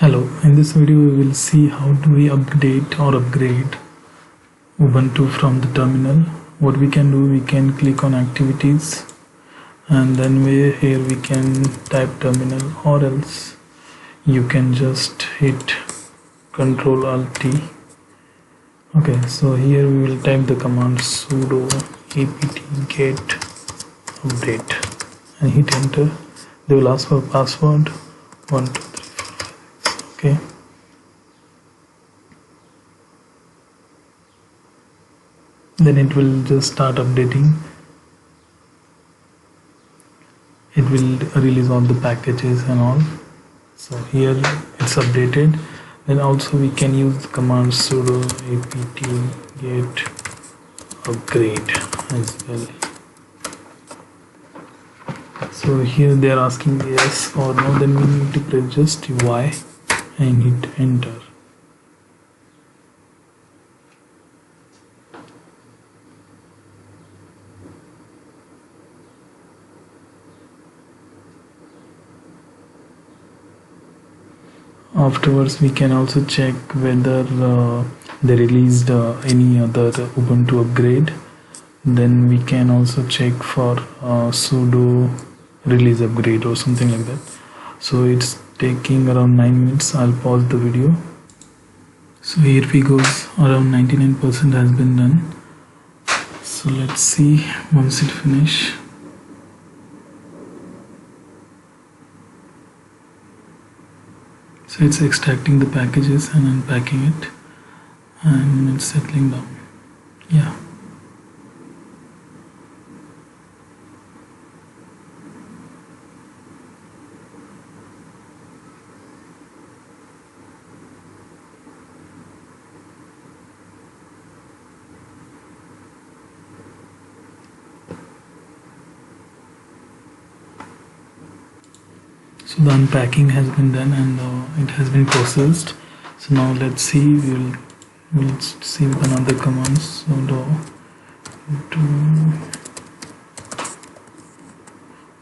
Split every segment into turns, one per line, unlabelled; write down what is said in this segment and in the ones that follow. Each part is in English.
Hello, in this video we will see how do we update or upgrade Ubuntu from the terminal. What we can do, we can click on activities and then here we can type terminal, or else you can just hit Ctrl Alt T. Okay, so here we will type the command sudo apt-get update and hit enter. They will ask for password 1 2 3 4 5 6. Okay, then it will just start updating. It will release all the packages and all. So here it's updated. Then also we can use the command sudo apt-get upgrade as well. So here they are asking yes or no, then we need to press just Y and hit enter. Afterwards we can also check whether they released any other Ubuntu upgrade. Then we can also check for sudo release upgrade or something like that. So it's taking around 9 minutes. I'll pause the video. So here we go, around 99% has been done. So let's see once it finish. So it's extracting the packages and unpacking it, and it's settling down. Yeah. So the unpacking has been done and it has been processed. So now let's see, we'll see with another command. So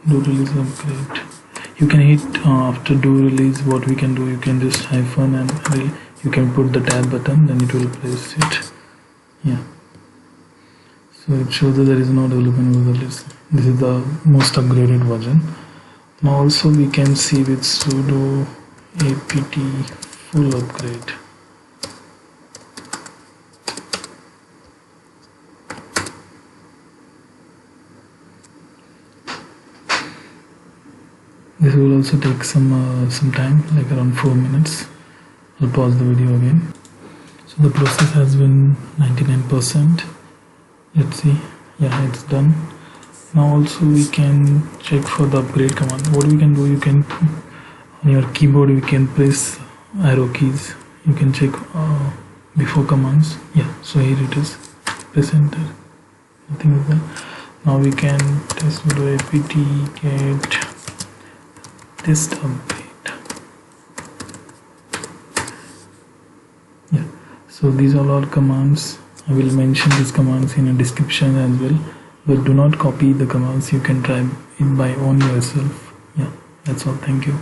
do release upgrade. You can hit after do release. What we can do, you can just hyphen and you can put the tab button, then it will place it. Yeah. So it shows that there is no development with the list. This is the most upgraded version. Now also we can see with sudo apt full upgrade. This will also take some time, like around 4 minutes. I'll pause the video again. So the process has been 99%. Let's see. Yeah, it's done. Now also we can check for the upgrade command. What we can do, you can on your keyboard you can press arrow keys. You can check before commands. Yeah, so here it is. Press enter. Nothing is there. Now we can test sudo apt-get dist-upgrade. Yeah, so these are all commands. I will mention these commands in a description as well. But do not copy the commands, you can try it by own yourself. Yeah, that's all. Thank you.